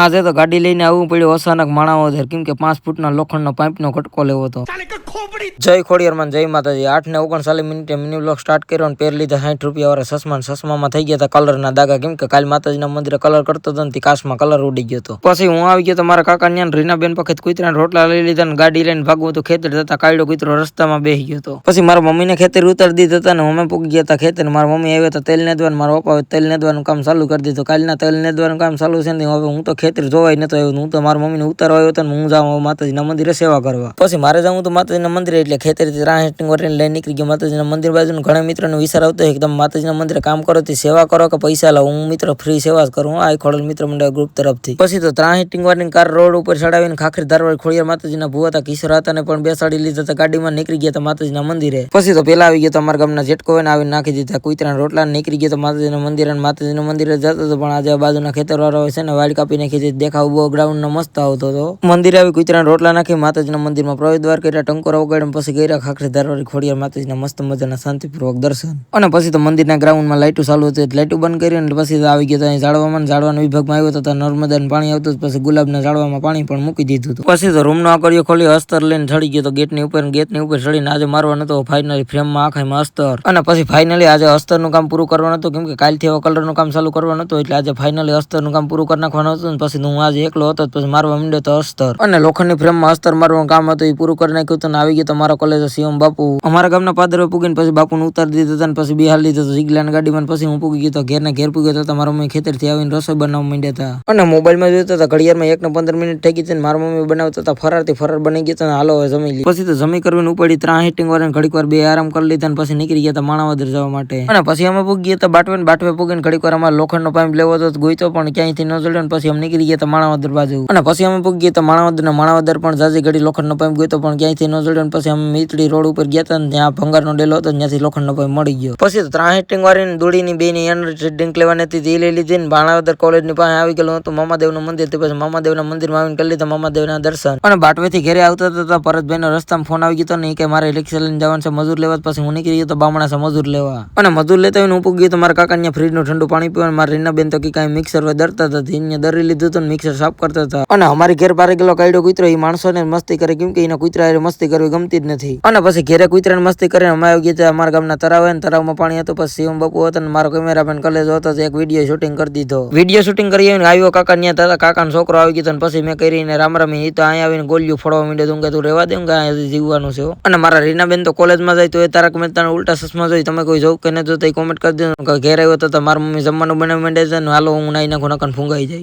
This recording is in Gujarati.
આજે તો ગાડી લઈને આવવું પડ્યું અચાનક માણાવદર, કેમ કે 5 ફૂટના લોખંડનો પાઇપનો કટકો લેવો હતો. જય ખોડિયારમાં, જય માતાજી. 8:39 મિની બ્લોગ સ્ટાર્ટ કર્યો અને પેર લીધા 60 રૂપિયા વાળા ચશ્મા. ચશ્મામાં થઈ ગયા હતા કલરના દાગા, કેમ કે કાલ માતાજીના મંદિરે કલર કરતો હતો ને કાચમાં કલર ઉડી ગયો હતો. પછી હું આવી ગયો તો મારા કાકા ન્યા રીનાબેન પાખે કુતરાના રોટલા લઈ લીધા ને ગાડી લઈને ભાગવું તો ખેતર જતા કાયડો કૂતરો રસ્તામાં બેસી ગયો હતો. પછી મારા મમ્મીને ખેતર ઉતારી દીધા હતા ને અમે પૂગી ગયા હતા ખેતર. મારા મમ્મી આવ્યા હતા તેલ નેદવાનું, મારા પપ્પા તેલ નેદવાનું કામ ચાલુ કરી દીધું. કાલના તેલ નેદવાનું કામ ચાલુ છે ને હવે હું તો ખેતર જોવાય નતો આવ્યો. હું તો મારા મમ્મીને ઉતારવા આવ્યો હતો ને હું જાઉં માતાજીના મંદિરે સેવા કરવા. પછી મારે જવું તો માતાજીના મંદિરે, એટલે ખેતરથી રાહટિંગ કરીને લઈને નીકળી ગયો માતાજીના મંદિર બાજુ. ઘણા મિત્રોને વિચાર આવતો એકદમ માતાજીના મંદિરે કામ કરો તે સેવા કરો કે પૈસા લાવો. હું મિત્રો ફ્રી સેવા જ કરું આ ખોડલ મિત્ર મંડળ ગ્રુપ તરફથી. પછી તો રાહટિંગ વાળી કાર રોડ ઉપર ચડાવીને ખાખરી ધારવાડ ખોડિયાર માતાજીના ભૂવા હતા કિશોર હતા ને પણ બેસાડી લીધા હતા. ગાડીમાં નીકળી ગયા હતા માતાજીના મંદિરે. પછી તો પેલા આવી ગયા અમારા ગામના જેટકો આવીને નાખી દીધા કુતરાના રોટલા. નીકળી ગયા માતાજીના મંદિરે અને માતાજીના મંદિરે જતો હતો પણ આજે બાજુના ખેતર વાળો છે ને વાડી કાપી નાખી દીધી. દેખાવ બહુ ગ્રાઉન્ડ નો મસ્ત આવતો હતો. મંદિરે આવી કુતરાના રોટલા નાખી માતાજીના મંદિરમાં પ્રવેશ દ્વાર કર્યા, ટંકોરા વગાડ્યા, પછી ગયા ખાખરી ધારવાડી ખોડિયાર માતાજીના મસ્ત મજાના શાંતિપૂર્વક દર્શન. અને પછી તો મંદિરના ગ્રાઉન્ડમાં લાઈટો ચાલુ હતી, લાઈટો બંધ કરી અને પછી તો આવી ગયા ઝાડવામાં. ઝાડવાના વિભાગમાં આવ્યો તો નર્મદાનું પાણી આવતું, પછી ગુલાબના ઝાડવામાં પાણી પણ મૂકી દીધું હતું. પછી તો રૂમનો આકડીઓ ખોલી અસ્તર લઈને ચડી ગયો તો ગેટની ઉપર. ગેટની ઉપર ચડીને આજે મારવા નતો ફાઇનલી ફ્રેમમાં આખામાં અસ્તર. અને પછી ફાઇનલી આજે અસ્તરનું કામ પૂરું કરવાનું હતું, કેમ કે કાલથી હવે કલરનું કામ ચાલુ કરવાનું હતું. એટલે આજે ફાઇનલી અસ્તરનું કામ પૂરું કરી નાખવાનું હતું. પછી હું આજે એકલો હતો પછી મારવા માંડ્યો તો અસ્તર. અને લોખંડની ફ્રેમમાં અસ્તર મારવાનું કામ હતું એ પૂરું કરી નાખ્યું હતું. આવી ગયો તો મારા કોલેજ શિવમ બાપુ અમારા ગામના પાદરે પૂગીને પછી બાપુને ઉતારી દીધા હતા. પછી બિહાર લીધો હતો જીગલાની ગાડીમાં. પછી હું પૂગી ગયો તો ઘેર પૂગ્યો હતો. મારા મમ્મી ખેતરથી આવીને રસોઈ બનાવવા માંડ્યા હતા. અને મોબાઈલમાં જોતા હતા ઘડિયાળમાં 1:15 થઈ ગઈ હતી. મારા મમ્મી બનાવતા હતા ફરાર બની ગયા હતા. હાલો હવે જમી લીધી. પછી તો જમી કરવીને ઉપાડી 3 હિટિંગ વાળા ઘડીક વાર બે આરામ કરી લીધા અને પછી નીકળી ગયા હતા માણાવદર જવા માટે. અને પછી અમે પૂગી ગયા હતા બાટવે પૂગીને ઘડીક વાર અમારે લોખંડનો પાઇપ લેવો હતો ગોઈતો પણ ક્યાંયથી ન જડ્યો. પછી અમે નીકળી ગયા હતા માણાવદર બાજુ. અને પછી અમે પૂગી ગયા હતા માણાવદર પણ જાજી ઘડી લોખંડનો પાઇપ ગોઈતો પણ ક્યાંયથી ન જડ્યો. પછી અમે મીતડી રોડ ઉપર ગયા હતા ત્યાં ભંગારનો ડેલો હતો ત્યાંથી લોખંડનો પાઇપ મળી ગયો. પછી તો 3 હિટિંગ વાળી દોડીની બેની એનર્જી ડ્રિંક લેવાની હતી તે લઈ લીધી ને માણાવદર કોલેજની પાસે આવી ગયેલું હતું મામાદેવનું મંદિર. પછી મામાદેવના મંદિરમાં આવીને કરી લીધા મામાદેવના દર્શન. અને બાટવેથી ઘરે આવતા હતા પરતભાઈનો રસ્તામાં ફોન આવી ગયો ને કે મારે રિક્ષા લઈને જવાનું છે મજૂર લેવા. પછી હું નીકળી ગયો તો બામણા મજૂર લેવા. અને મજૂર લેતા હોય હું પૂગી ગયો તો મારા કાકા ત્યાં ફ્રીજનું ઠંડુ પાણી પીવાનું. મારા રીનાબેન તો કઈ મિક્સર દરતા હતા એને દરી લીધું હતું મિક્સર સાફ કરતા હતા. અને અમારી ઘેર પારે ગયેલો કાયડો કૂતરો એ માણસોને મસ્તી કરે, કેમ કે એના કૂતરા મસ્તી કરવી ગમતી જ નથી. અને પછી ઘેરે કૂતરાને મસ્તી કરીને અમે આવી ગયા અમારા ગામના તળાવ ને તળાવમાં પાણી હતું. પછી શિવમ બાપુ હતા ને મારો કેમેરામેન કલેજ હતો એક વિડીયો શૂટિંગ કરી દીધો. વિડીયો શૂટિંગ કરી આવીને આવ્યો કાકા ત્યાં હતા. કાકાનો છોકરો આવી ગયો પછી મેં કરીને રામ એ તો અહીંયા આવીને ગોલિયું ફોડવા માંડ્યો. કે તું રેવા દે જીવવાનું છે. અને મારા રીનાબેન તો કોલેજમાં જાય તો એ તારક મહેતાના ઉલ્ટા ચશ્મા જોઈ તમે કોઈ જોવ કે ન જોતા કોમેન્ટ કરી દો. ઘેર આવ્યો તો મારા મમ્મી જમવાનું બનાવી માંડે છે ને હાલો હું નાઈ નાખું નકન ફૂંગાઈ જાય.